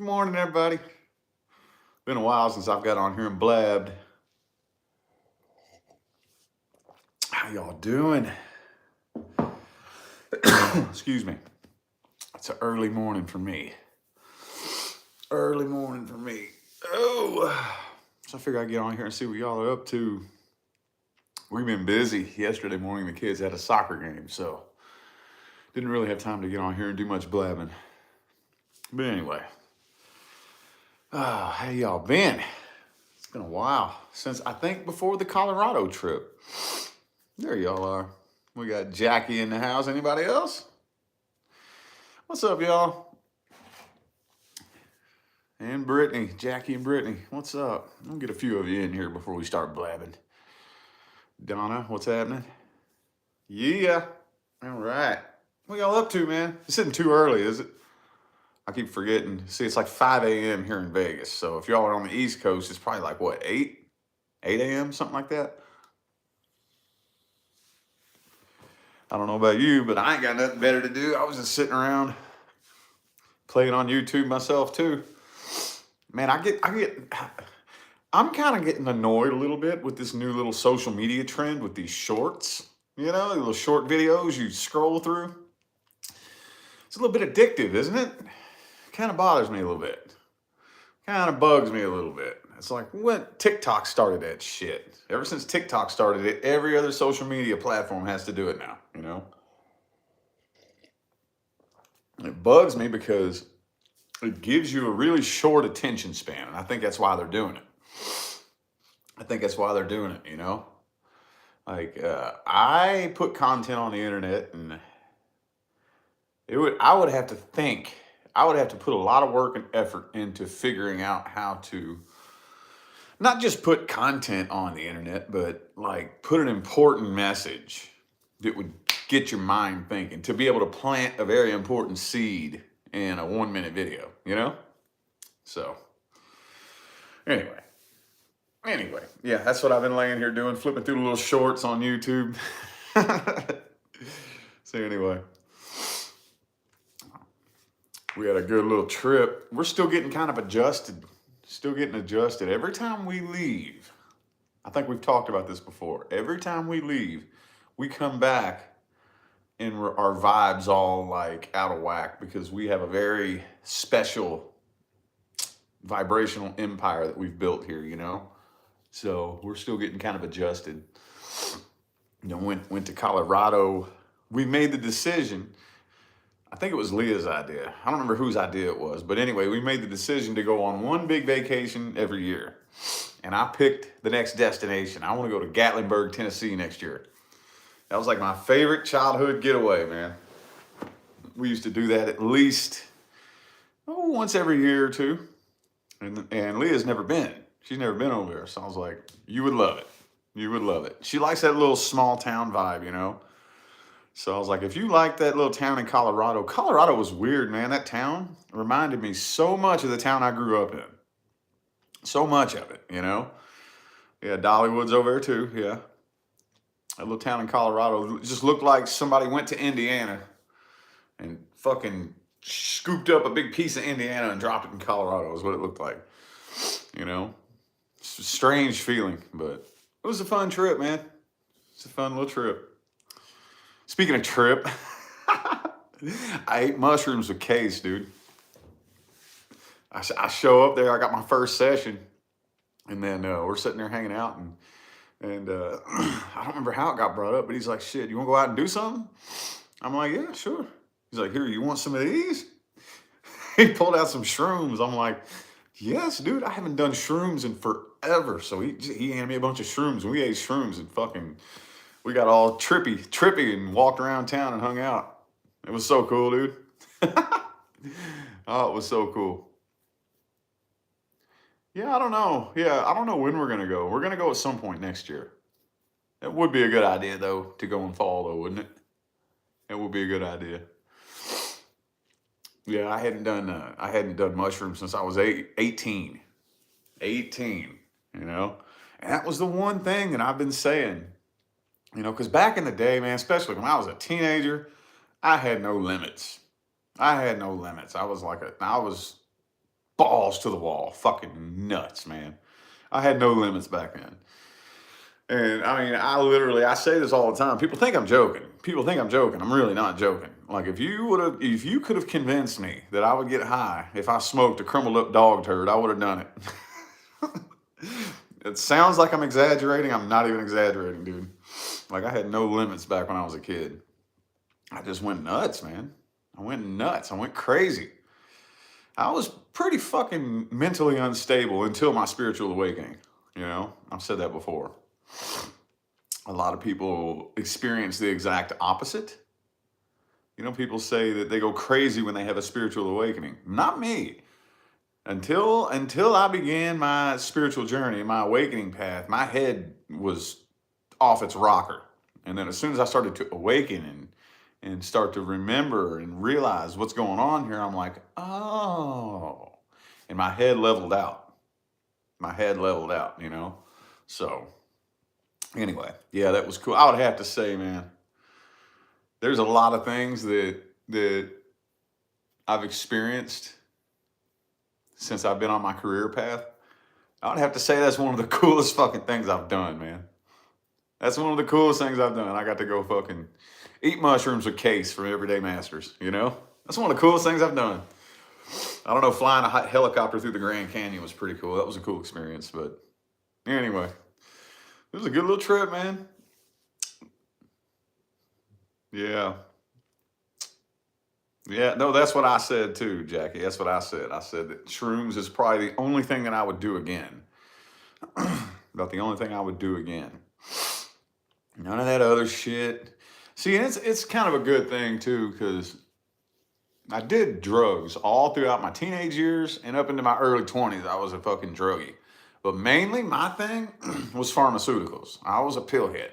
morning, everybody. Been a while since I've got on here and blabbed. How y'all doing? Excuse me. It's an early morning for me. Early morning for me. Oh, so I figure I'd get on here and see what y'all are up to. We've been busy. Yesterday morning, the kids had a soccer game, so didn't really have time to get on here and do much blabbing. But anyway, how y'all been? It's been a while since I think before the Colorado trip. There y'all are. We got Jackie in the house. Anybody else? What's up, y'all? And Brittany, Jackie and Brittany, what's up? I'll get a few of you in here before we start blabbing. Donna, what's happening? Yeah. All right. What y'all up to, man? This isn't too early, is it? I keep forgetting. See, it's like 5 a.m. here in Vegas. So if y'all are on the East Coast, it's probably like, what, 8 a.m., something like that? I don't know about you, but I ain't got nothing better to do. I was just sitting around playing on YouTube myself, too. Man, I'm kind of getting annoyed a little bit with this new little social media trend with these shorts. You know, little short videos you scroll through. It's a little bit addictive, isn't it? Kind of bothers me a little bit. Kind of bugs me a little bit. It's like, what? TikTok started that shit. Ever since TikTok started it, every other social media platform has to do it now, you know? It bugs me because it gives you a really short attention span, and I think that's why they're doing it. You know? Like, I put content on the internet, and I would have to think, I would have to put a lot of work and effort into figuring out how to not just put content on the internet, but like put an important message that would get your mind thinking, to be able to plant a very important seed in a 1-minute video, you know? So, anyway, yeah, that's what I've been laying here doing, flipping through the little shorts on YouTube. So anyway, we had a good little trip. We're still getting kind of adjusted. Every time we leave, I think we've talked about this before. Every time we leave, we come back and our vibe's all like out of whack because we have a very special vibrational empire that we've built here, you know? So we're still getting kind of adjusted. You know, went to Colorado. We made the decision. I think it was Leah's idea. I don't remember whose idea it was. But anyway, we made the decision to go on one big vacation every year. And I picked the next destination. I want to go to Gatlinburg, Tennessee next year. That was like my favorite childhood getaway, man. We used to do that at least once every year or two. And Leah's never been. She's never been over there. So I was like, you would love it. You would love it. She likes that little small town vibe, you know? So I was like, if you like that little town in Colorado was weird, man. That town reminded me so much of the town I grew up in. So much of it, you know? Yeah, Dollywood's over there too, yeah. That little town in Colorado just looked like somebody went to Indiana and fucking scooped up a big piece of Indiana and dropped it in Colorado is what it looked like. You know? It's a strange feeling, but it was a fun trip, man. It's a fun little trip. Speaking of trip, I ate mushrooms with Case, dude. I show up there, I got my first session, and then we're sitting there hanging out, and I don't remember how it got brought up, but he's like, shit, you want to go out and do something? I'm like, yeah, sure. He's like, here, you want some of these? He pulled out some shrooms. I'm like, yes, dude, I haven't done shrooms in forever. So he handed me a bunch of shrooms, and we ate shrooms and fucking... We got all trippy and walked around town and hung out. It was so cool, dude. Oh, it was so cool. Yeah, I don't know. I don't know when we're going to go. We're going to go at some point next year. It would be a good idea, though, to go in fall, though, wouldn't it? It would be a good idea. Yeah, I hadn't done mushrooms since I was 18. 18, you know? And that was the one thing that I've been saying. You know, because back in the day, man, especially when I was a teenager, I had no limits. I was balls to the wall, fucking nuts, man. I had no limits back then. And I mean, I say this all the time. People think I'm joking. People think I'm joking. I'm really not joking. Like if you could have convinced me that I would get high if I smoked a crumbled up dog turd, I would have done it. It sounds like I'm exaggerating. I'm not even exaggerating, dude. Like I had no limits back when I was a kid. I just went nuts, man. I went nuts. I went crazy. I was pretty fucking mentally unstable until my spiritual awakening. You know, I've said that before. A lot of people experience the exact opposite. You know, people say that they go crazy when they have a spiritual awakening. Not me. Until I began my spiritual journey, my awakening path, my head was off its rocker. And then as soon as I started to awaken and start to remember and realize what's going on here, I'm like, oh. And my head leveled out. My head leveled out, you know? So anyway, yeah, that was cool. I would have to say, man, there's a lot of things that I've experienced since I've been on my career path. I would have to say that's one of the coolest fucking things I've done, man. That's one of the coolest things I've done. I got to go fucking eat mushrooms with Case from Everyday Masters, you know? That's one of the coolest things I've done. I don't know, flying a helicopter through the Grand Canyon was pretty cool. That was a cool experience, but anyway, it was a good little trip, man. Yeah. Yeah, no, that's what I said too, Jackie. That's what I said. I said that shrooms is probably the only thing that I would do again. About the only thing I would do again. None of that other shit. See, and it's kind of a good thing too, because I did drugs all throughout my teenage years and up into my early 20s. I was a fucking druggie. But mainly my thing was pharmaceuticals. I was a pillhead.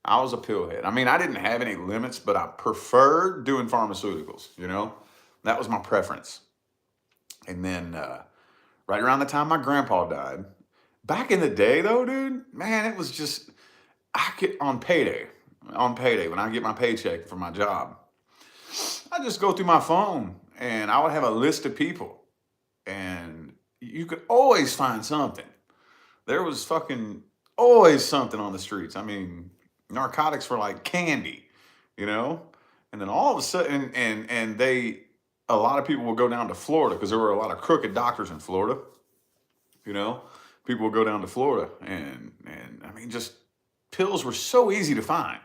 I mean, I didn't have any limits, but I preferred doing pharmaceuticals, you know? That was my preference. And then right around the time my grandpa died, back in the day though, dude, man, it was just, I get on payday, when I get my paycheck from my job, I just go through my phone and I would have a list of people and you could always find something. There was fucking always something on the streets. I mean, narcotics were like candy, you know? And then all of a sudden, and a lot of people will go down to Florida because there were a lot of crooked doctors in Florida, you know? People would go down to Florida and I mean, just pills were so easy to find.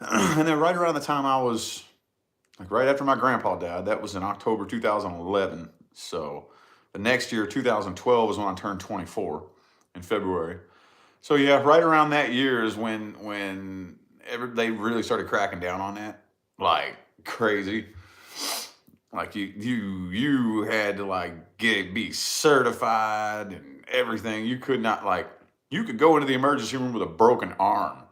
And then right around the time I was, like right after my grandpa died, that was in October 2011. So the next year, 2012, is when I turned 24 in February. So yeah, right around that year is when they really started cracking down on that, like crazy. Like you had to like be certified and everything. You could not like you could go into the emergency room with a broken arm.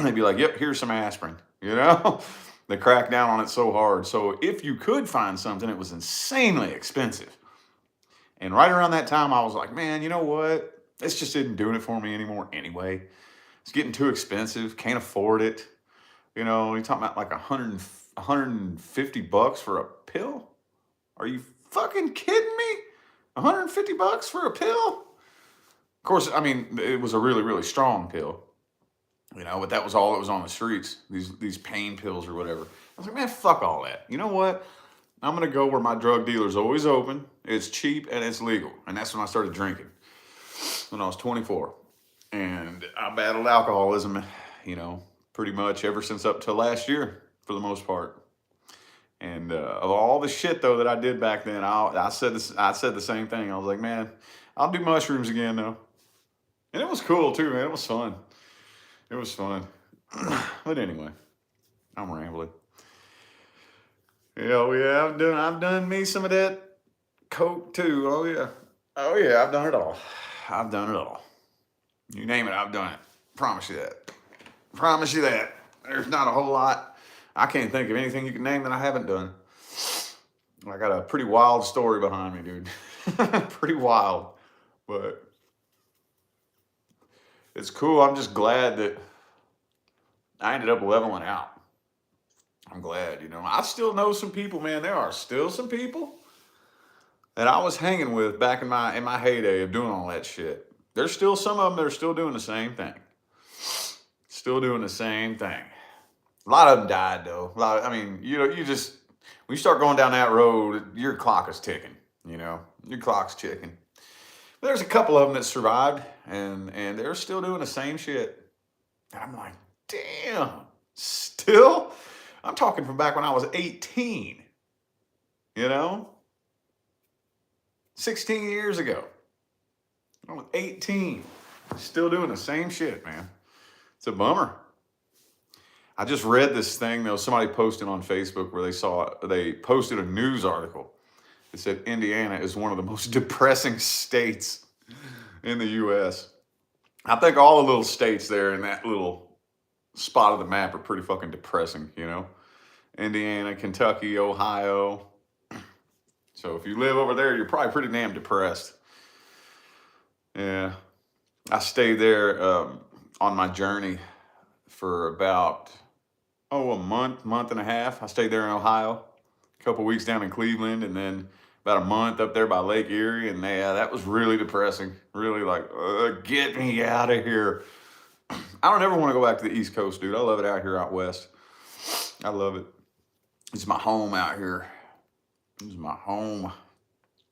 They'd be like, "Yep, here's some aspirin." You know, they cracked down on it so hard. So if you could find something, it was insanely expensive. And right around that time, I was like, "Man, you know what? This just isn't doing it for me anymore anyway. It's getting too expensive. Can't afford it. You know, you're talking about like $150 for a pill? Are you fucking kidding me? $150 for a pill? Of course, I mean, it was a really, really strong pill. You know, but that was all that was on the streets. These pain pills or whatever. I was like, man, fuck all that. You know what? I'm gonna go where my drug dealer's always open. It's cheap and it's legal. And that's when I started drinking. When I was 24. And I battled alcoholism, you know, pretty much ever since up till last year, for the most part. And of all the shit though that I did back then, I said the same thing. I was like, man, I'll do mushrooms again though. And it was cool too, man. It was fun. It was fun. But anyway, I'm rambling. Yeah, I've done me some of that coke too. Oh yeah, I've done it all. I've done it all. You name it, I've done it. Promise you that. Promise you that. There's not a whole lot. I can't think of anything you can name that I haven't done. I got a pretty wild story behind me, dude. Pretty wild. But it's cool. I'm just glad that I ended up leveling out. I'm glad, you know. I still know some people, man. There are still some people that I was hanging with back in my heyday of doing all that shit. There's still some of them that are still doing the same thing. Still doing the same thing. A lot of them died though. I mean, you just when you start going down that road, your clock is ticking. Your clock's ticking. There's a couple of them that survived, and they're still doing the same shit. And I'm like, damn, still? I'm talking from back when I was 18. 16 years ago. I was 18. Still doing the same shit, man. It's a bummer. I just read this thing though. Somebody posted on Facebook where they posted a news article. It said Indiana is one of the most depressing states in the U.S. I think all the little states there in that little spot of the map are pretty fucking depressing, Indiana, Kentucky, Ohio. So if you live over there, you're probably pretty damn depressed. Yeah. I stayed there on my journey for about, a month and a half. I stayed there in Ohio, a couple weeks down in Cleveland, and then about a month up there by Lake Erie. And that was really depressing. Really like, get me out of here. I don't ever want to go back to the East Coast, dude. I love it out here out west. I love it. It's my home out here. It's my home.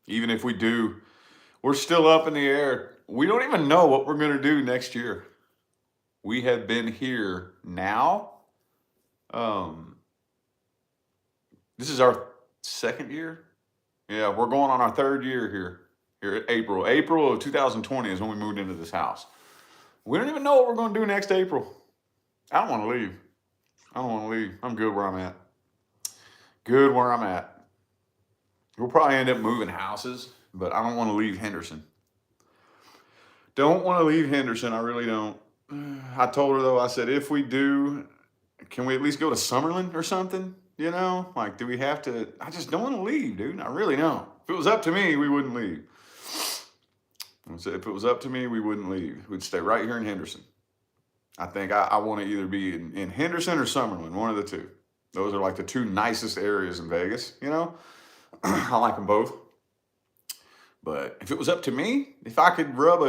Even if we're still up in the air. We don't even know what we're going to do next year. We have been here now. This is our second year. Yeah, we're going on our third year here at April. April of 2020 is when we moved into this house. We don't even know what we're going to do next April. I don't want to leave. I'm good where I'm at. We'll probably end up moving houses, but I don't want to leave Henderson. Don't want to leave Henderson. I really don't. I told her though, I said, if we do, can we at least go to Summerlin or something? Like, do we have to? I just don't want to leave, dude. I really don't. If it was up to me, we wouldn't leave. If it was up to me, we wouldn't leave. We'd stay right here in Henderson. I think I want to either be in Henderson or Summerlin, one of the two. Those are like the two nicest areas in Vegas, I like them both. But if it was up to me, if I could rub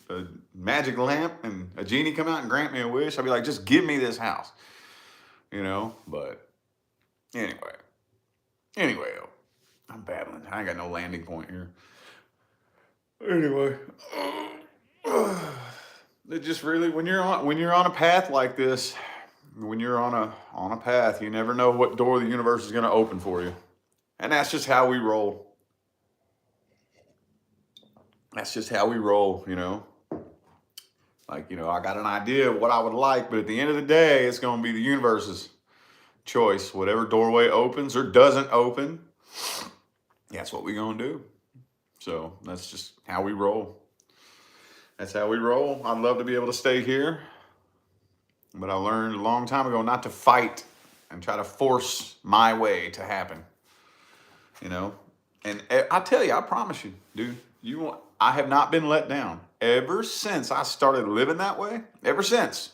a magic lamp and a genie come out and grant me a wish, I'd be like, just give me this house. But anyway, I'm babbling. I ain't got no landing point here. Anyway, it just really, when you're on a path like this, when you're on a path, you never know what door the universe is going to open for you. And that's just how we roll. Like, I got an idea of what I would like, but at the end of the day, it's going to be the universe's choice. Whatever doorway opens or doesn't open, that's what we're going to do. So that's just how we roll. I'd love to be able to stay here. But I learned a long time ago not to fight and try to force my way to happen. And I tell you, I promise you, dude, I have not been let down ever since I started living that way. Ever since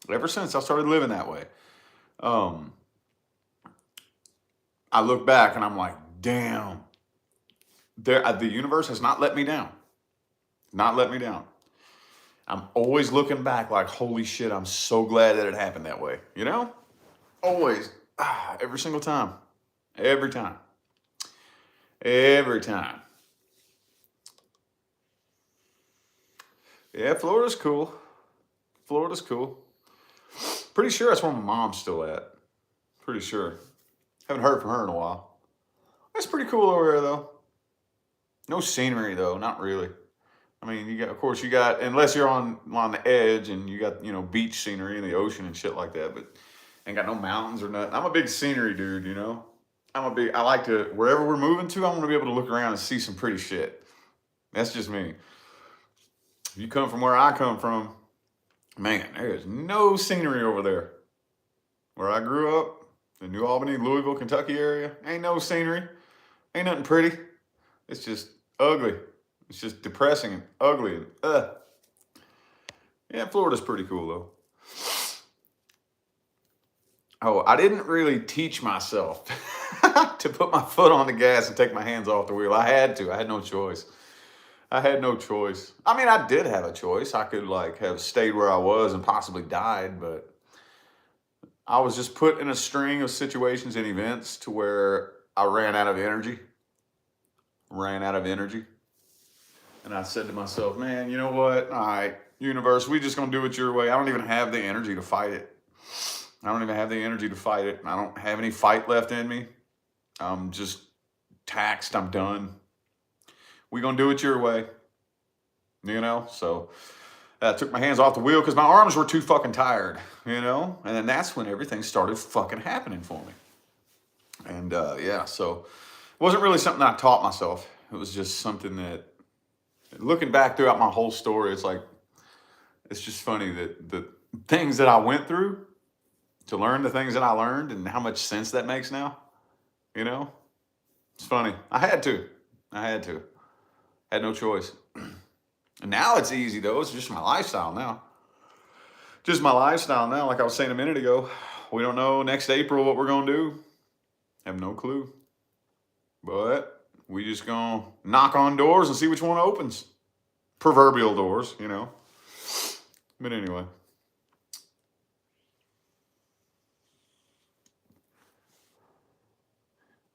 I started living that way. I look back and I'm like, damn, the universe has not let me down. Not let me down. I'm always looking back like, holy shit, I'm so glad that it happened that way. Always. Every single time. Every time. Yeah, Florida's cool. Pretty sure that's where my mom's still at. Pretty sure. Haven't heard from her in a while. That's pretty cool over there, though. No scenery, though. Not really. I mean, you got, unless you're on the edge and you got, beach scenery and the ocean and shit like that, but ain't got no mountains or nothing. I'm a big scenery dude, I like to, wherever we're moving to, I want to be able to look around and see some pretty shit. That's just me. If you come from where I come from, man, there is no scenery over there. Where I grew up, the New Albany, Louisville, Kentucky area, ain't no scenery. Ain't nothing pretty. It's just ugly. It's just depressing and ugly and Yeah, Florida's pretty cool though. Oh, I didn't really teach myself to put my foot on the gas and take my hands off the wheel. I had to. I had no choice. I had no choice. I mean, I did have a choice. I could like have stayed where I was and possibly died, but I was just put in a string of situations and events to where I ran out of energy. Ran out of energy. And I said to myself, man, you know what? All right, universe, we just gonna do it your way. I don't even have the energy to fight it. I don't even have the energy to fight it. I don't have any fight left in me. I'm just taxed. I'm done. We gonna do it your way. You know? So I took my hands off the wheel because my arms were too fucking tired, you know? And then that's when everything started fucking happening for me. And yeah, so it wasn't really something I taught myself. It was just something that, looking back throughout my whole story, it's like, it's just funny that the things that I went through to learn the things that I learned and how much sense that makes now, you know? It's funny. I had to. I had to. Had no choice. And now it's easy, though. It's just my lifestyle now. Just my lifestyle now. Like I was saying a minute ago, we don't know next April what we're going to do. Have no clue. But we just going to knock on doors and see which one opens. Proverbial doors, you know. But anyway.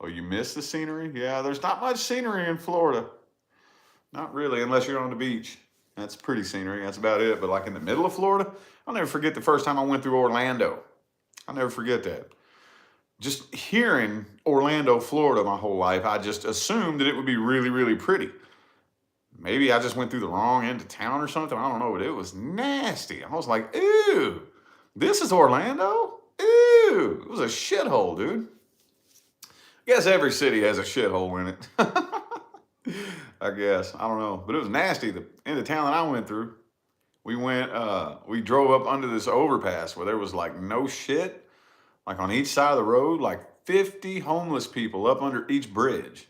Oh, you miss the scenery? Yeah, there's not much scenery in Florida. Not really, unless you're on the beach. That's pretty scenery. That's about it. But like in the middle of Florida, I'll never forget the first time I went through Orlando. I'll never forget that. Just hearing Orlando, Florida my whole life, I just assumed that it would be really, really pretty. Maybe I just went through the wrong end of town or something. I don't know, but it was nasty. I was like, ew, this is Orlando? Ew, it was a shithole, dude. I guess every city has a shithole in it. I guess. I don't know. But it was nasty. The end of town that I went through, we drove up under this overpass where there was like no shit. Like on each side of the road, like 50 homeless people up under each bridge.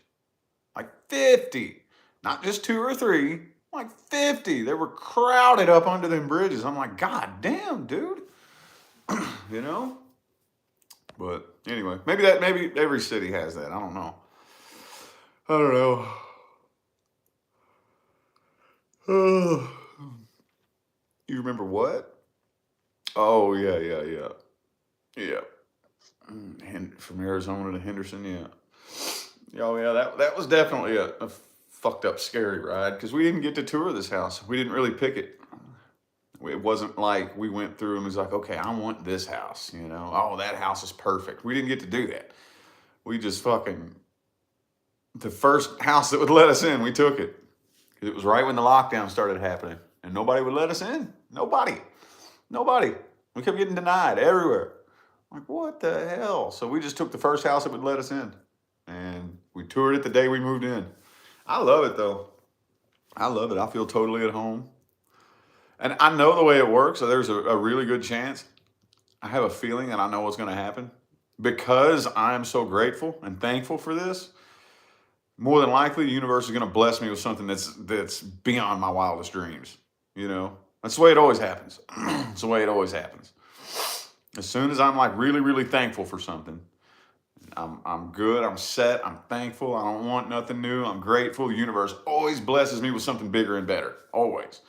Like 50. Not just 2 or 3, like 50. They were crowded up under them bridges. I'm like, God damn, dude. You know? But anyway, maybe every city has that. I don't know. I don't know. You remember what? Oh, yeah. Yeah. And from Arizona to Henderson, yeah. Oh, yeah, that was definitely a fucked up, scary ride because we didn't get to tour this house. We didn't really pick it. It wasn't like we went through and was like, okay, I want this house, you know? Oh, that house is perfect. We didn't get to do that. We just the first house that would let us in, we took it. It was right when the lockdown started happening and nobody would let us in. Nobody. We kept getting denied everywhere. Like, what the hell? So we just took the first house that would let us in and we toured it the day we moved in. I love it though. I love it. I feel totally at home. And I know the way it works, so there's a really good chance. I have a feeling and I know what's going to happen. Because I'm so grateful and thankful for this, more than likely the universe is going to bless me with something that's beyond my wildest dreams. You know? That's the way it always happens. It's the way it always happens. As soon as I'm like really, really thankful for something, I'm good, I'm set, I'm thankful, I don't want nothing new, I'm grateful. The universe always blesses me with something bigger and better. Always.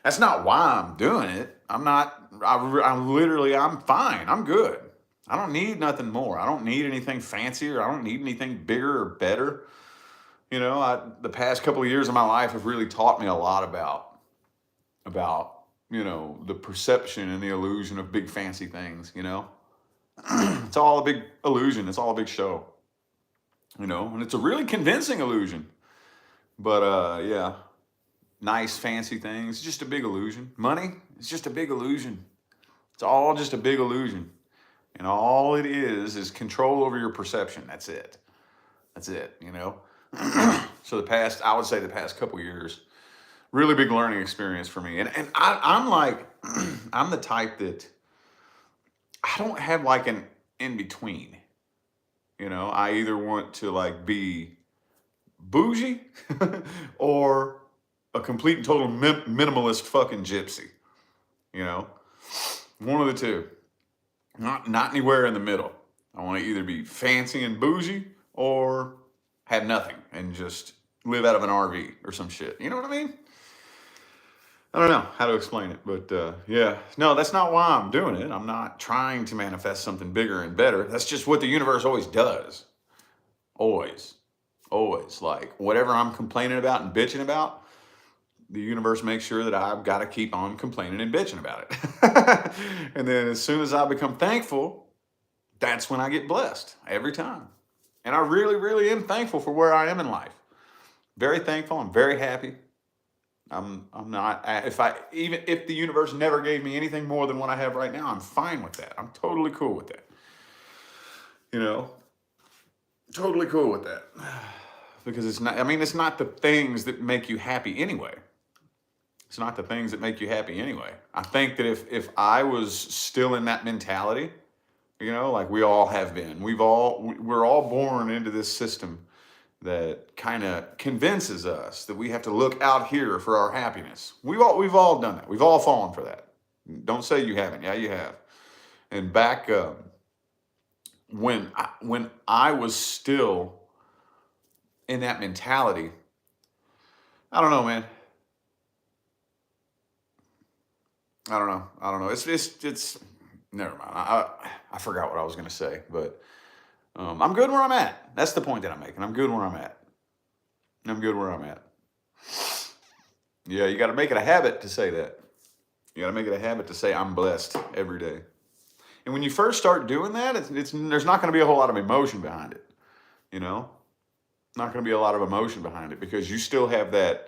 That's not why I'm doing it. I'm fine. I'm good. I don't need nothing more. I don't need anything fancier. I don't need anything bigger or better. You know, the past couple of years of my life have really taught me a lot about, you know, the perception and the illusion of big fancy things, you know. It's all a big illusion. It's all a big show, you know, and it's a really convincing illusion. But yeah. Nice, fancy things, just a big illusion. Money, it's just a big illusion. It's all just a big illusion. And all it is control over your perception. That's it. That's it, you know? So I would say the past couple years, really big learning experience for me. And I'm like, I'm the type that I don't have like an in-between. You know, I either want to like be bougie or a complete and total minimalist fucking gypsy, you know, one of the two, not anywhere in the middle. I want to either be fancy and bougie or have nothing and just live out of an RV or some shit. You know what I mean? I don't know how to explain it, but yeah, no, that's not why I'm doing it. I'm not trying to manifest something bigger and better. That's just what the universe always does. Always, always. Like whatever I'm complaining about and bitching about, the universe makes sure that I've got to keep on complaining and bitching about it. And then as soon as I become thankful, that's when I get blessed every time. And I really, really am thankful for where I am in life. Very thankful. I'm very happy. I'm not, even if the universe never gave me anything more than what I have right now, I'm fine with that. I'm totally cool with that. You know, totally cool with that. Because it's not, I mean, it's not the things that make you happy anyway. It's not the things that make you happy anyway. I think that if I was still in that mentality, you know, like we all have been, we're all born into this system that kind of convinces us that we have to look out here for our happiness. We've all done that. We've all fallen for that. Don't say you haven't. Yeah, you have. And back when I was still in that mentality, I don't know, man. I don't know. I don't know. It's never mind. I forgot what I was gonna say, but I'm good where I'm at. That's the point that I'm making. I'm good where I'm at. I'm good where I'm at. Yeah, you got to make it a habit to say that. You got to make it a habit to say I'm blessed every day. And when you first start doing that, it's there's not going to be a whole lot of emotion behind it. You know, not going to be a lot of emotion behind it because you still have the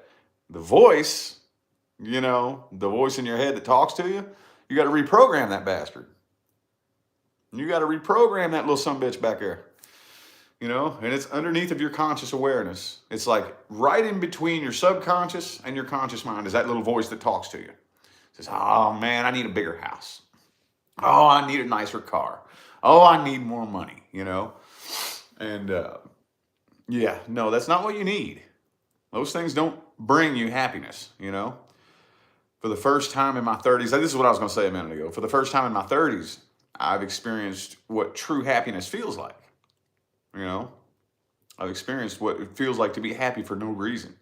voice. You know, the voice in your head that talks to you. You got to reprogram that bastard. You got to reprogram that little sumbitch back there. You know, and it's underneath of your conscious awareness. It's like right in between your subconscious and your conscious mind is that little voice that talks to you. It says, oh man, I need a bigger house. Oh, I need a nicer car. Oh, I need more money, you know? And yeah, no, that's not what you need. Those things don't bring you happiness, you know? For the first time in my 30s, this is what I was going to say a minute ago. For the first time in my 30s, I've experienced what true happiness feels like. You know, I've experienced what it feels like to be happy for no reason.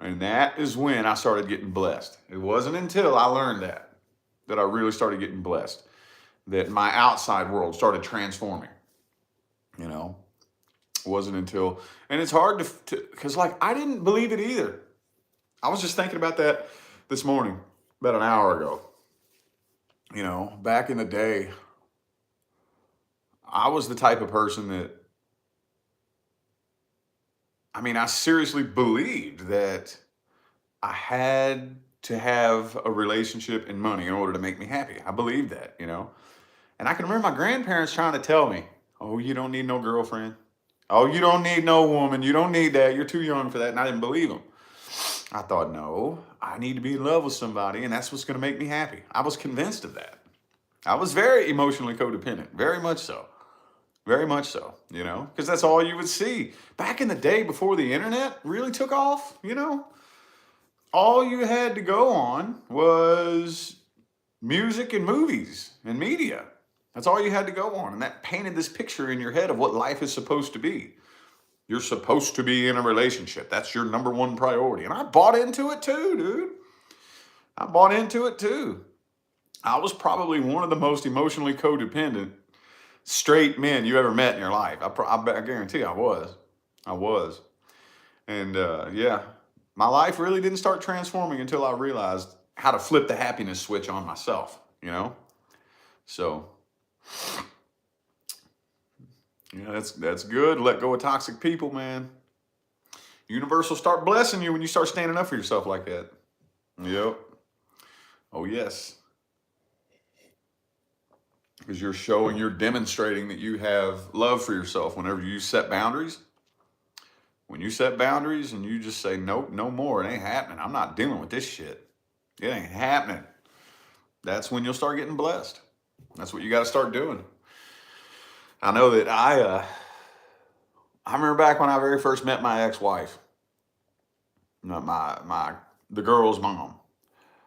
And that is when I started getting blessed. It wasn't until I learned that I really started getting blessed, that my outside world started transforming. You know, it wasn't until, and it's hard because like I didn't believe it either. I was just thinking about that this morning, about an hour ago. You know, back in the day, I was the type of person that, I mean, I seriously believed that I had to have a relationship and money in order to make me happy. I believed that, you know. And I can remember my grandparents trying to tell me, oh, you don't need no girlfriend. Oh, you don't need no woman. You don't need that. You're too young for that. And I didn't believe them. I thought, no, I need to be in love with somebody, and that's what's going to make me happy. I was convinced of that. I was very emotionally codependent, very much so. Very much so, you know, because that's all you would see. Back in the day before the internet really took off, you know, all you had to go on was music and movies and media. That's all you had to go on. And that painted this picture in your head of what life is supposed to be. You're supposed to be in a relationship. That's your number one priority. And I bought into it too, dude. I bought into it too. I was probably one of the most emotionally codependent straight men you ever met in your life. I guarantee I was. I was. And yeah, my life really didn't start transforming until I realized how to flip the happiness switch on myself, you know? So, yeah, that's good. Let go of toxic people, man. Universe will start blessing you when you start standing up for yourself like that. Yep. Oh, yes. Because you're demonstrating that you have love for yourself whenever you set boundaries. When you set boundaries and you just say, nope, no more, it ain't happening. I'm not dealing with this shit. It ain't happening. That's when you'll start getting blessed. That's what you got to start doing. I know that I remember back when I very first met my ex-wife, the girl's mom.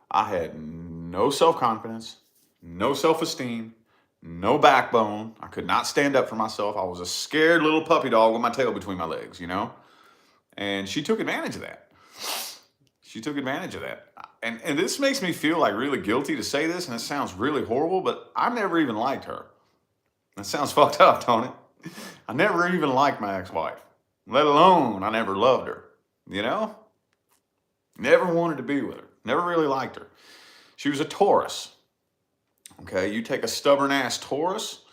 I had no self-confidence, no self-esteem, no backbone. I could not stand up for myself. I was a scared little puppy dog with my tail between my legs, you know? And she took advantage of that. She took advantage of that. And this makes me feel like really guilty to say this, and it sounds really horrible, but I never even liked her. That sounds fucked up, don't it? I never even liked my ex-wife, let alone I never loved her, you know? Never wanted to be with her. Never really liked her. She was a Taurus. Okay, you take a stubborn ass Taurus,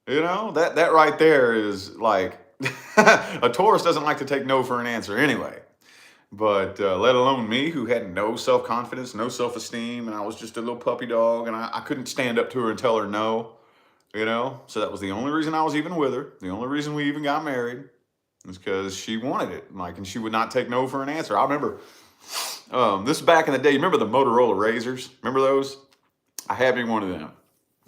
you know, that right there is like a Taurus doesn't like to take no for an answer anyway. But let alone me, who had no self confidence, no self esteem, and I was just a little puppy dog, and I couldn't stand up to her and tell her no, you know. So that was the only reason I was even with her. The only reason we even got married was because she wanted it, like, and she would not take no for an answer. I remember this is back in the day. You remember the Motorola Razors? Remember those? I had me one of them.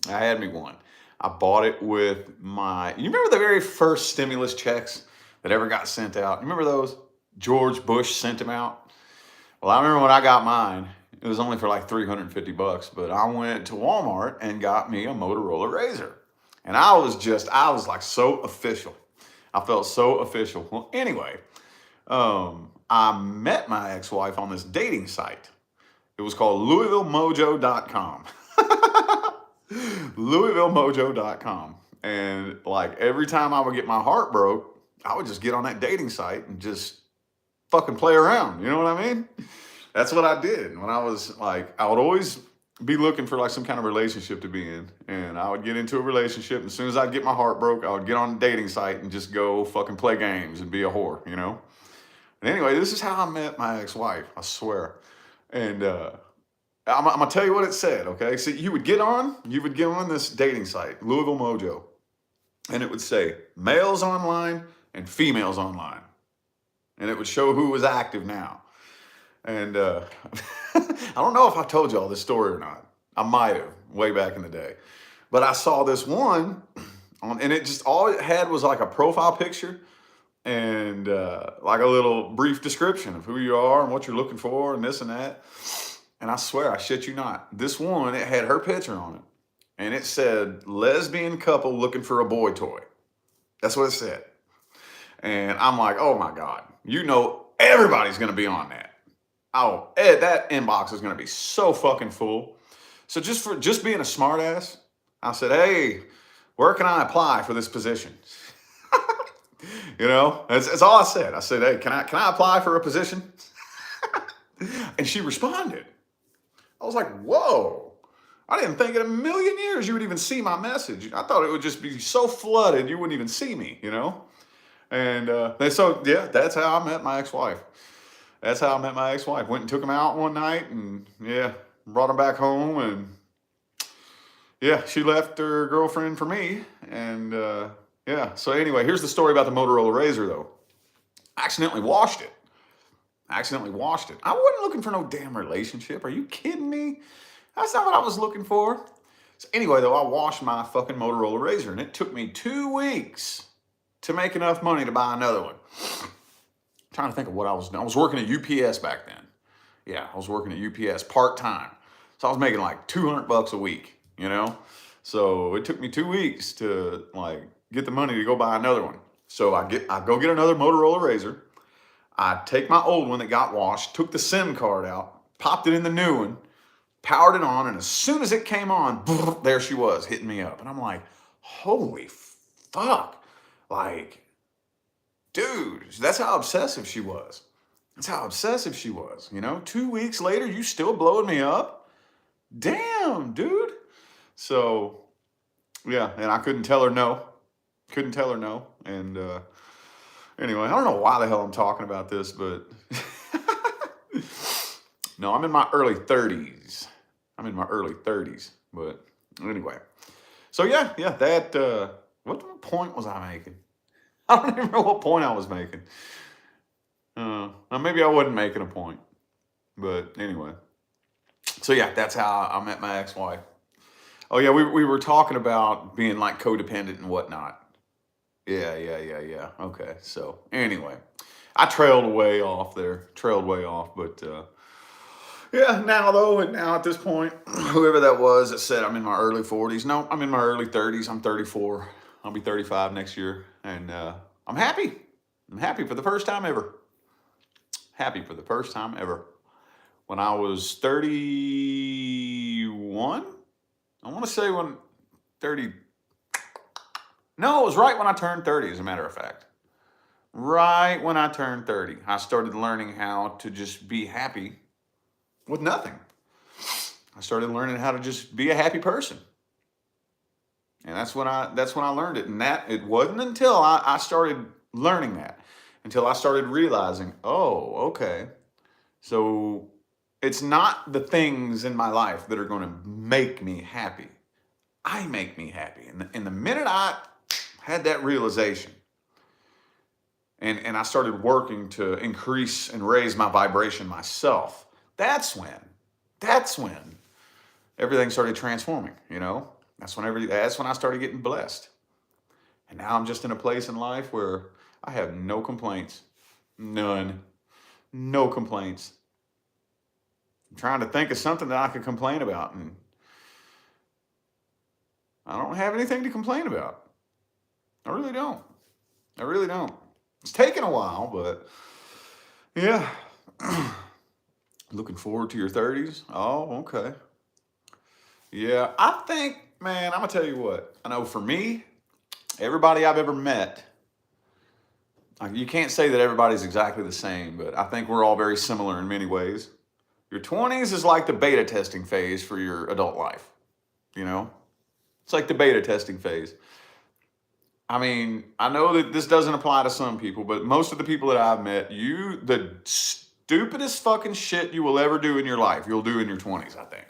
I had me one. I bought it with my. You remember the very first stimulus checks that ever got sent out? You remember those? George Bush sent them out. Well, I remember when I got mine. It was only for like $350, but I went to Walmart and got me a Motorola Razor, and I was like so official. I felt so official. Well, anyway, I met my ex-wife on this dating site. It was called LouisvilleMojo.com. LouisvilleMojo.com. And like every time I would get my heart broke, I would just get on that dating site and just fucking play around. You know what I mean? That's what I did. When I was like, I would always be looking for like some kind of relationship to be in. And I would get into a relationship. And as soon as I'd get my heart broke, I would get on the dating site and just go fucking play games and be a whore, you know? And anyway, this is how I met my ex-wife, I swear. And I'm gonna tell you what it said, okay? So you would get on this dating site, Louisville Mojo, and it would say males online and females online. And it would show who was active now. And I don't know if I told you all this story or not. I might have, way back in the day. But I saw this one, and it just, all it had was like a profile picture and like a little brief description of who you are and what you're looking for and this and that. And I swear, I shit you not, this one, it had her picture on it. And it said, lesbian couple looking for a boy toy. That's what it said. And I'm like, oh my God, you know everybody's going to be on that. Oh, Ed, that inbox is going to be so fucking full. So just being a smartass, I said, hey, where can I apply for this position? You know, that's all I said. I said, hey, can I apply for a position? And she responded. I was like, whoa. I didn't think in a million years you would even see my message. I thought it would just be so flooded you wouldn't even see me, you know? And so, yeah, that's how I met my ex-wife. That's how I met my ex-wife. Went and took him out one night and, yeah, brought him back home. And, yeah, she left her girlfriend for me. And, yeah. So, anyway, here's the story about the Motorola Razor, though. I accidentally washed it. I wasn't looking for no damn relationship. Are you kidding me? That's not what I was looking for. So anyway, though, I washed my fucking Motorola Razor, and it took me 2 weeks to make enough money to buy another one. I'm trying to think of what I was doing. I was working at UPS back then. Yeah, I was working at UPS part-time. So I was making like $200 a week, you know? So it took me 2 weeks to like get the money to go buy another one. So I go get another Motorola Razor. I take my old one that got washed, took the SIM card out, popped it in the new one, powered it on, and as soon as it came on, there she was, hitting me up. And I'm like, holy fuck. Like, dude, that's how obsessive she was. You know? 2 weeks later, you still blowing me up? Damn, dude. So, yeah, and I couldn't tell her no. And, anyway, I don't know why the hell I'm talking about this, but no, I'm in my early 30s. But anyway. So yeah, that, what point was I making? I don't even know what point I was making. Maybe I wasn't making a point. But anyway. So yeah, that's how I met my ex-wife. Oh yeah, we were talking about being like codependent and whatnot. Yeah. Okay, so anyway, I trailed way off, but Yeah, now though, and now at this point, whoever that was that said I'm in my early 40s, no, I'm in my early 30s. I'm 34. I'll be 35 next year. And I'm happy. I'm happy for the first time ever. Happy for the first time ever. When I was 31, I want to say when 30, no, it was right when I turned 30, as a matter of fact. Right when I turned 30, I started learning how to just be happy with nothing. I started learning how to just be a happy person. And that's when I learned it. And that it wasn't until I started learning that, until I started realizing, oh, okay. So it's not the things in my life that are going to make me happy. I make me happy. And the minute I had that realization, and I started working to increase and raise my vibration myself, that's when everything started transforming, you know? That's when I started getting blessed. And now I'm just in a place in life where I have no complaints. None. No complaints. I'm trying to think of something that I could complain about, and I don't have anything to complain about. I really don't. I really don't. It's taken a while, but yeah. Looking forward to your 30s? Oh, okay. Yeah, I think, man, I'm going to tell you what. I know for me, everybody I've ever met, like, you can't say that everybody's exactly the same, but I think we're all very similar in many ways. Your 20s is like the beta testing phase for your adult life, you know? It's like the beta testing phase. I mean, I know that this doesn't apply to some people, but most of the people that I've met, the stupidest fucking shit you will ever do in your life, you'll do in your 20s, I think.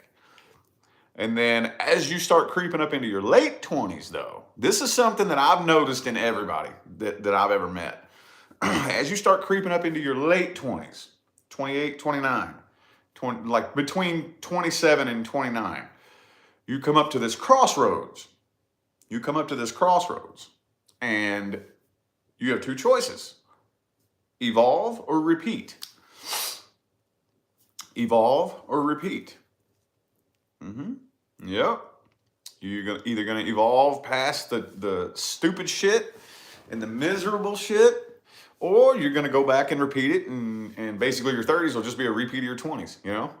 And then as you start creeping up into your late 20s, though, this is something that I've noticed in everybody that I've ever met. As you start creeping up into your late 20s, 28, 29, 20, like between 27 and 29, you come up to this crossroads. You come up to this crossroads, and you have two choices: evolve or repeat. Evolve or repeat. Yep. You're either going to evolve past the stupid shit and the miserable shit, or you're going to go back and repeat it, and basically your 30s will just be a repeat of your 20s, you know?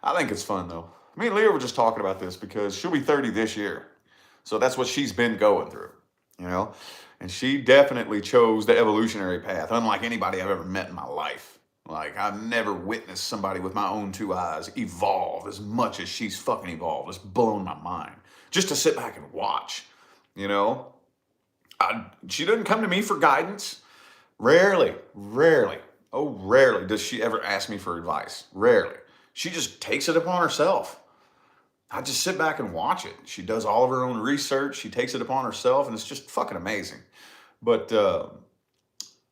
I think it's fun, though. Me and Leah were just talking about this because she'll be 30 this year. So that's what she's been going through, you know? And she definitely chose the evolutionary path, unlike anybody I've ever met in my life. Like, I've never witnessed somebody with my own two eyes evolve as much as she's fucking evolved. It's blown my mind. Just to sit back and watch, you know? She doesn't come to me for guidance. Rarely, rarely does she ever ask me for advice. Rarely. She just takes it upon herself. I just sit back and watch it. She does all of her own research. She takes it upon herself, and it's just fucking amazing. But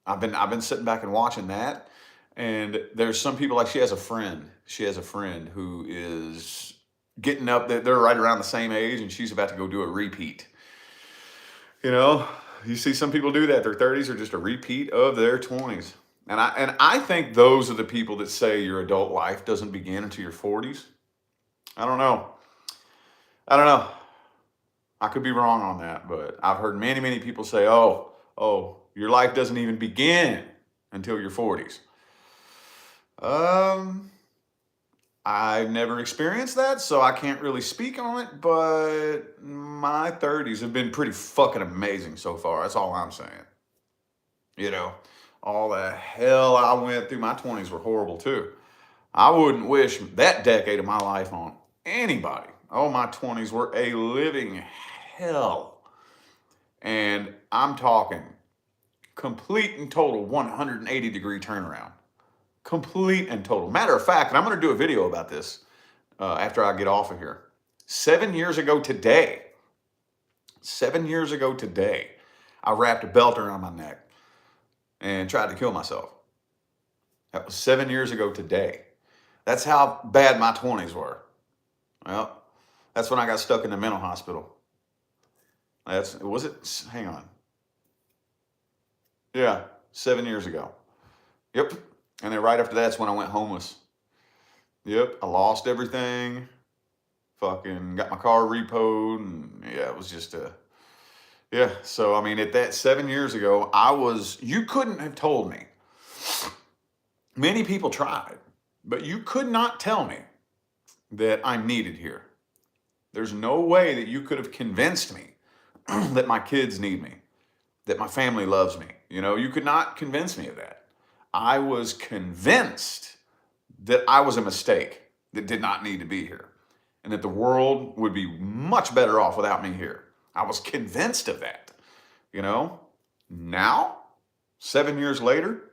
I've been sitting back and watching that. And there's some people, like she has a friend. She has a friend who is getting up. They're right around the same age, and she's about to go do a repeat. You know, you see some people do that. Their 30s are just a repeat of their 20s. And I think those are the people that say your adult life doesn't begin until your 40s. I don't know. I could be wrong on that, but I've heard many, many people say, oh, your life doesn't even begin until your 40s. I've never experienced that, so I can't really speak on it, but my 30s have been pretty fucking amazing so far. That's all I'm saying. You know, all the hell I went through, my 20s were horrible too. I wouldn't wish that decade of my life on anybody. Oh, my 20s were a living hell. And I'm talking complete and total 180-degree turnaround. Complete and total. Matter of fact, and I'm going to do a video about this after I get off of here. 7 years ago today, I wrapped a belt around my neck and tried to kill myself. That was 7 years ago today. That's how bad my 20s were. Well, that's when I got stuck in the mental hospital. Hang on. Yeah, 7 years ago. Yep. And then right after that's when I went homeless. Yep, I lost everything. Fucking got my car repoed, and yeah, it was just a yeah. So I mean, at that 7 years ago, you couldn't have told me. Many people tried, but you could not tell me that I'm needed here. There's no way that you could have convinced me that my kids need me, that my family loves me. You know, you could not convince me of that. I was convinced that I was a mistake that did not need to be here and that the world would be much better off without me here. I was convinced of that. You know, now, 7 years later,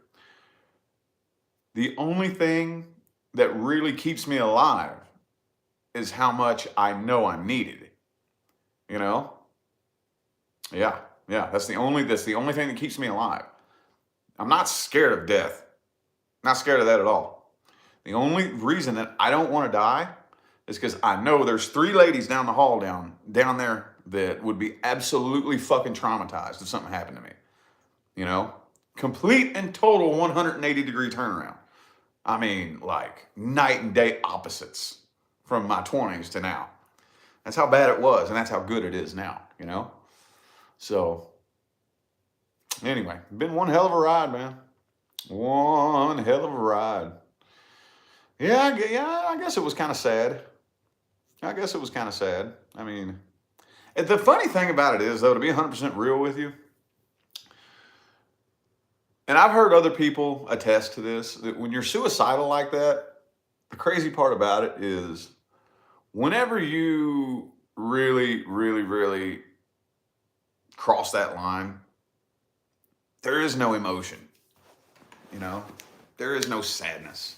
the only thing that really keeps me alive is how much I know I'm needed. You know? Yeah, yeah. That's the only thing that keeps me alive. I'm not scared of death. Not scared of that at all. The only reason that I don't want to die is because I know there's 3 ladies down the hall down there that would be absolutely fucking traumatized if something happened to me. You know? Complete and total 180-degree turnaround. I mean, like night and day opposites from my 20s to now. That's how bad it was, and that's how good it is now, you know? So, anyway, been one hell of a ride, man. One hell of a ride. Yeah, I guess it was kind of sad. I guess it was kind of sad. I mean, the funny thing about it is, though, to be 100% real with you, and I've heard other people attest to this, that when you're suicidal like that, the crazy part about it is whenever you really, really, really cross that line, there is no emotion, you know? There is no sadness.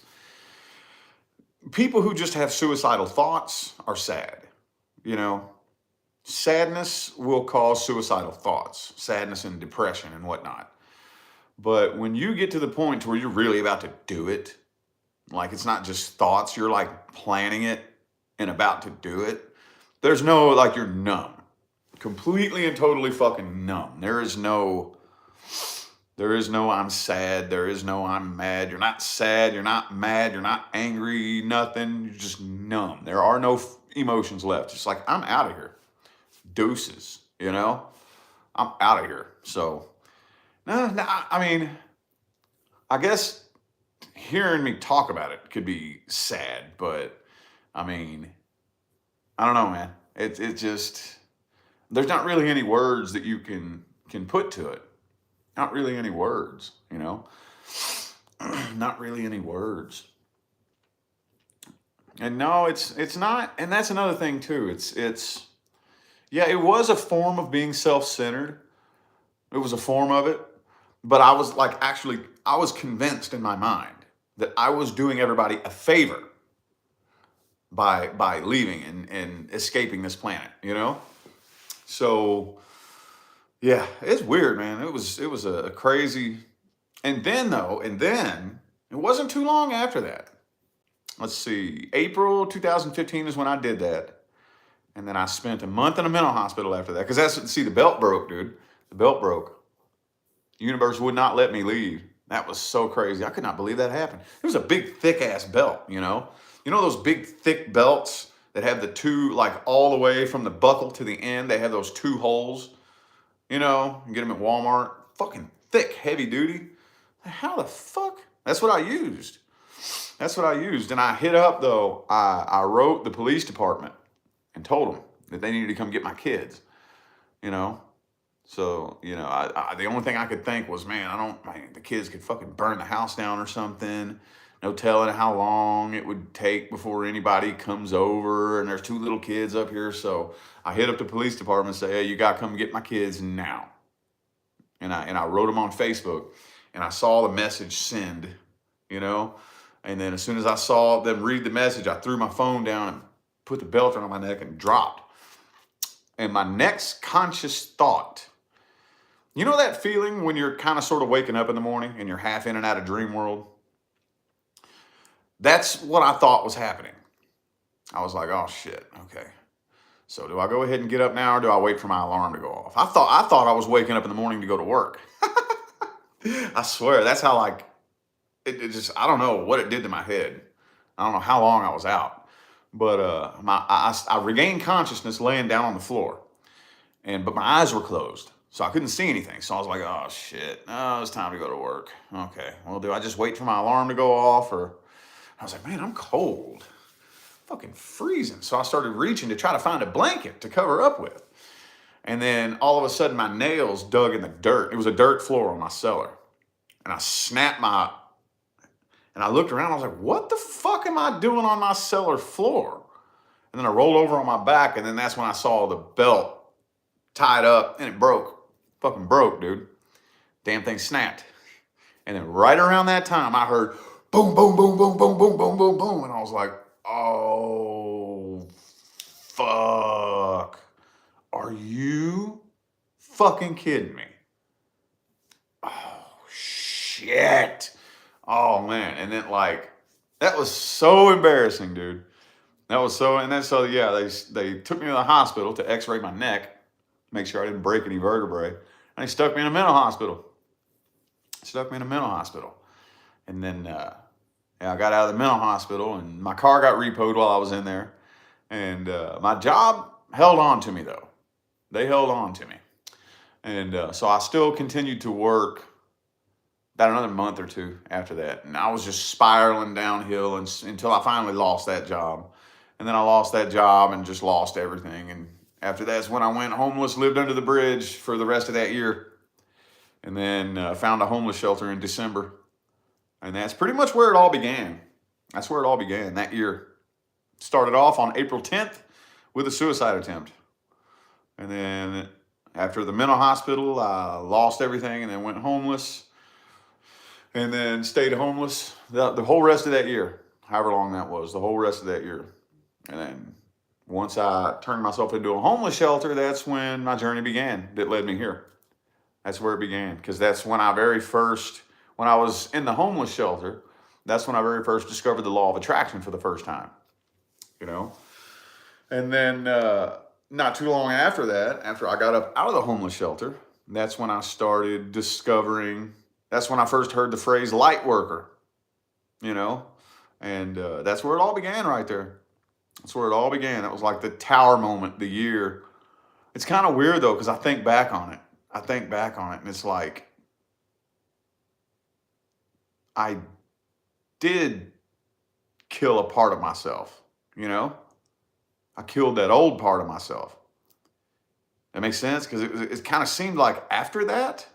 People who just have suicidal thoughts are sad, you know? Sadness will cause suicidal thoughts, sadness and depression and whatnot. But when you get to the point to where you're really about to do it, like it's not just thoughts, you're like planning it and about to do it, there's no, like, you're numb. Completely and totally fucking numb. There is no I'm sad. There is no I'm mad. You're not sad. You're not mad. You're not angry. Nothing. You're just numb. There are no emotions left. It's like, I'm out of here. Deuces, you know? I'm out of here. So, no, I mean, I guess hearing me talk about it could be sad, but I mean, I don't know, man. It just, there's not really any words that you can put to it. Not really any words, you know? Not really any words. And no, it's not, and that's another thing too. It's yeah, it was a form of being self-centered. It was a form of it, but I was like, actually, I was convinced in my mind that I was doing everybody a favor by leaving and escaping this planet, you know? So yeah, it's weird, man. It was a crazy. And then it wasn't too long after that. Let's see, April 2015 is when I did that. And then I spent a month in a mental hospital after that. Because the belt broke, dude. The belt broke. The universe would not let me leave. That was so crazy. I could not believe that happened. It was a big, thick ass belt, you know? You know those big, thick belts that have the two, like all the way from the buckle to the end, they have those 2 holes? You know, you get them at Walmart. Fucking thick, heavy duty. How the fuck? That's what I used. That's what I used. And I hit up, though, I wrote the police department and told them that they needed to come get my kids, you know? So, you know, the only thing I could think was, man, the kids could fucking burn the house down or something. No telling how long it would take before anybody comes over, and there's 2 little kids up here. So I hit up the police department and say, hey, you got to come get my kids now. And I wrote them on Facebook, and I saw the message send, you know? And then as soon as I saw them read the message, I threw my phone down and put the belt around my neck and dropped. And my next conscious thought, you know that feeling when you're kind of sort of waking up in the morning and you're half in and out of dream world? That's what I thought was happening. I was like, oh shit, okay. So do I go ahead and get up now, or do I wait for my alarm to go off? I thought I was waking up in the morning to go to work. I swear, that's how, like, it just, I don't know what it did to my head. I don't know how long I was out, but I regained consciousness laying down on the floor, but my eyes were closed, so I couldn't see anything. So I was like, oh shit, oh, it's time to go to work. Okay, well, do I just wait for my alarm to go off, or I was like, man, I'm cold, fucking freezing. So I started reaching to try to find a blanket to cover up with. And then all of a sudden my nails dug in the dirt. It was a dirt floor on my cellar. And I looked around, I was like, what the fuck am I doing on my cellar floor? And then I rolled over on my back, and then that's when I saw the belt tied up, and it broke. Fucking broke, dude. Damn thing snapped. And then right around that time, I heard boom, boom, boom, boom, boom, boom, boom, boom, boom. And I was like, oh, fuck. Are you fucking kidding me? Oh, shit. Oh, man. And then, like, that was so embarrassing, dude. That was so, and then so, yeah, they took me to the hospital to x-ray my neck, make sure I didn't break any vertebrae. And they stuck me in a mental hospital. And then yeah, I got out of the mental hospital, and my car got repoed while I was in there. And my job held on to me, though. They held on to me. And so I still continued to work about another month or two after that. And I was just spiraling downhill until I finally lost that job. And then I lost that job and just lost everything. And after that's when I went homeless, lived under the bridge for the rest of that year. And then found a homeless shelter in December. And that's pretty much where it all began. That's where it all began that year. Started off on April 10th with a suicide attempt. And then after the mental hospital, I lost everything and then went homeless. And then stayed homeless the whole rest of that year, however long that was, the whole rest of that year. And then once I turned myself into a homeless shelter, that's when my journey began that led me here. That's where it began, because that's when when I was in the homeless shelter, that's when I very first discovered the law of attraction for the first time, you know? And then not too long after that, after I got up out of the homeless shelter, that's when I started discovering, that's when I first heard the phrase light worker, you know? And that's where it all began right there. That's where it all began. That was like the tower moment, the year. It's kind of weird though, because I think back on it, and it's like, I did kill a part of myself, you know? I killed that old part of myself. That makes sense? Because it kind of seemed like after that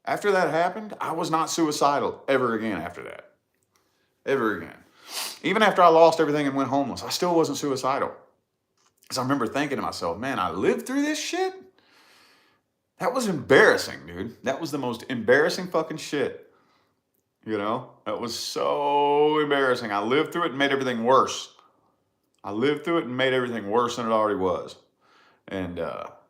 happened, I was not suicidal ever again after that. Ever again. Even after I lost everything and went homeless, I still wasn't suicidal. Because I remember thinking to myself, man, I lived through this shit? That was embarrassing, dude. That was the most embarrassing fucking shit. You know? That was so embarrassing. I lived through it and made everything worse. than it already was. And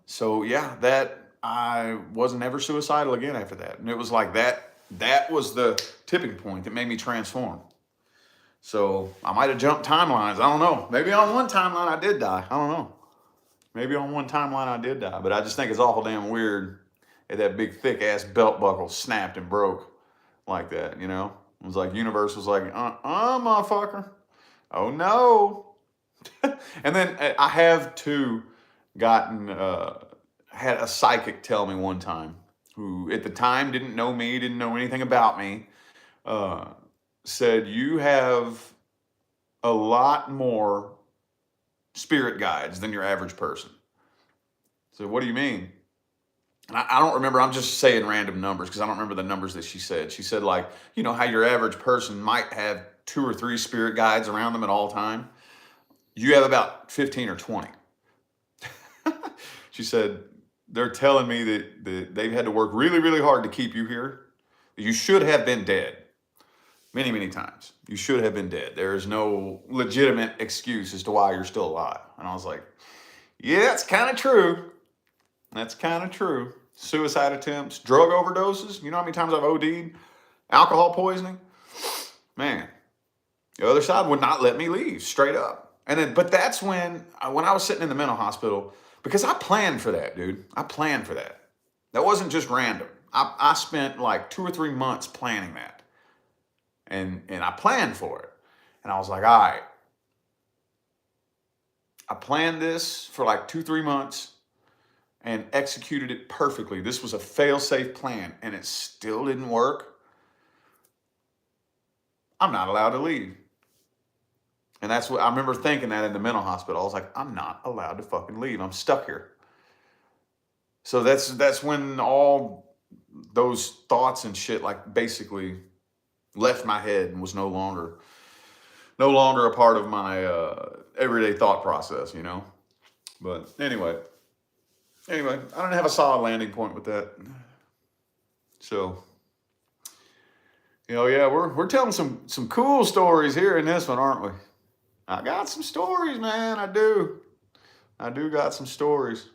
so, yeah, I wasn't ever suicidal again after that. And it was like that was the tipping point that made me transform. So I might have jumped timelines. I don't know. Maybe on one timeline I did die. I don't know. But I just think it's awful damn weird that big thick ass belt buckle snapped and broke like that, you know? It was like universe was like, motherfucker. Oh no. And then I have too had a psychic tell me one time, who at the time didn't know me, didn't know anything about me, said, you have a lot more spirit guides than your average person. So what do you mean? And I don't remember, I'm just saying random numbers because I don't remember the numbers that she said. She said, like, you know how your average person might have 2 or 3 spirit guides around them at all time? You have about 15 or 20. She said, they're telling me that they've had to work really, really hard to keep you here. You should have been dead. Many, many times. You should have been dead. There is no legitimate excuse as to why you're still alive. And I was like, yeah, that's kind of true. Suicide attempts, drug overdoses. You know how many times I've OD'd? Alcohol poisoning. Man, the other side would not let me leave, straight up. And then, but that's when I was sitting in the mental hospital, because I planned for that, dude. I planned for that. That wasn't just random. I spent like 2 or 3 months planning that. And I planned for it. And I was like, all right, I planned this for like 2-3 months and executed it perfectly. This was a fail-safe plan and it still didn't work. I'm not allowed to leave. And that's what I remember thinking that in the mental hospital. I was like, I'm not allowed to fucking leave. I'm stuck here. So that's when all those thoughts and shit like basically left my head and was no longer a part of my everyday thought process, you know. But anyway, I don't have a solid landing point with that. So, yeah, we're telling some cool stories here in this one, aren't we? I got some stories, man. I do got some stories.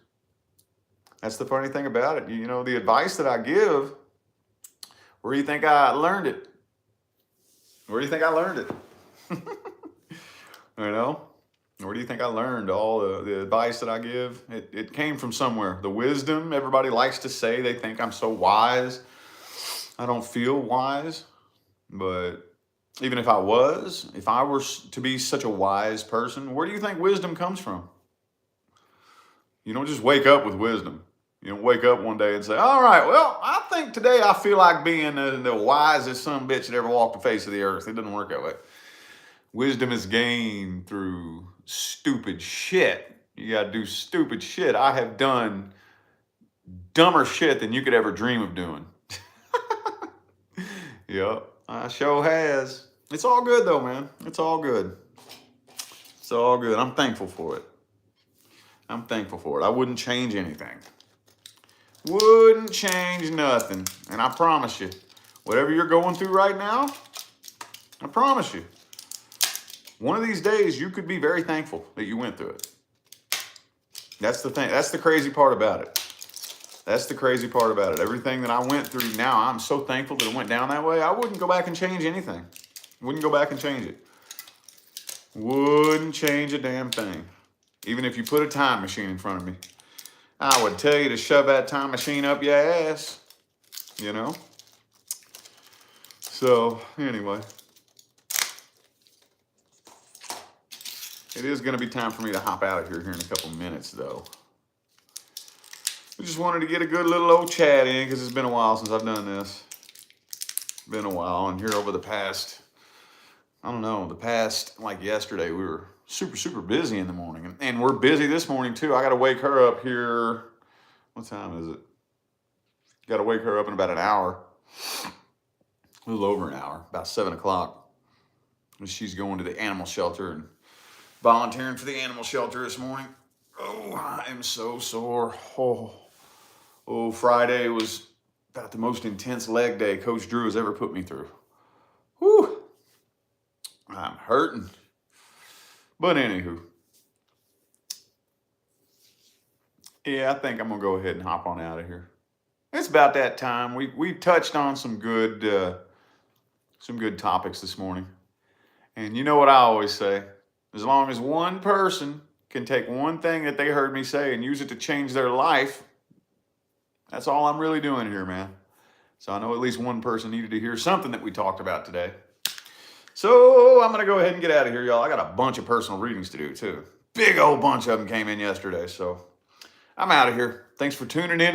That's the funny thing about it. You know, the advice that I give, where do you think I learned it? Where do you think I learned it? You know, where do you think I learned all the advice that I give? It came from somewhere. The wisdom, everybody likes to say they think I'm so wise. I don't feel wise, but even if I were to be such a wise person, where do you think wisdom comes from? You don't just wake up with wisdom. You don't wake up one day and say, all right, well, I think today I feel like being the wisest son bitch that ever walked the face of the earth. It doesn't work that way. Wisdom is gained through stupid shit. You got to do stupid shit. I have done dumber shit than you could ever dream of doing. Yep, I sure has. It's all good though, man. It's all good. It's all good. I'm thankful for it. I wouldn't change anything. Wouldn't change nothing. And I promise you, whatever you're going through right now, I promise you, one of these days you could be very thankful that you went through it. That's the thing. That's the crazy part about it. Everything that I went through now, I'm so thankful that it went down that way. I wouldn't go back and change anything. Wouldn't go back and change it. Wouldn't change a damn thing. Even if you put a time machine in front of me, I would tell you to shove that time machine up your ass, you know? So, anyway. It is going to be time for me to hop out of here in a couple minutes, though. I just wanted to get a good little old chat in because it's been a while since I've done this. Been a while, and here over the past, like yesterday, we were super busy in the morning. And we're busy this morning, too. I got to wake her up here. What time is it? Got to wake her up in about an hour. A little over an hour, about 7 o'clock. She's going to the animal shelter and volunteering for the animal shelter this morning. Oh, I am so sore. Oh, Friday was about the most intense leg day Coach Drew has ever put me through. Whew. I'm hurting. But anywho. Yeah, I think I'm going to go ahead and hop on out of here. It's about that time. We touched on some good topics this morning. And you know what I always say? As long as one person can take one thing that they heard me say and use it to change their life, that's all I'm really doing here, man. So I know at least one person needed to hear something that we talked about today. So I'm going to go ahead and get out of here, y'all. I got a bunch of personal readings to do, too. Big old bunch of them came in yesterday. So I'm out of here. Thanks for tuning in.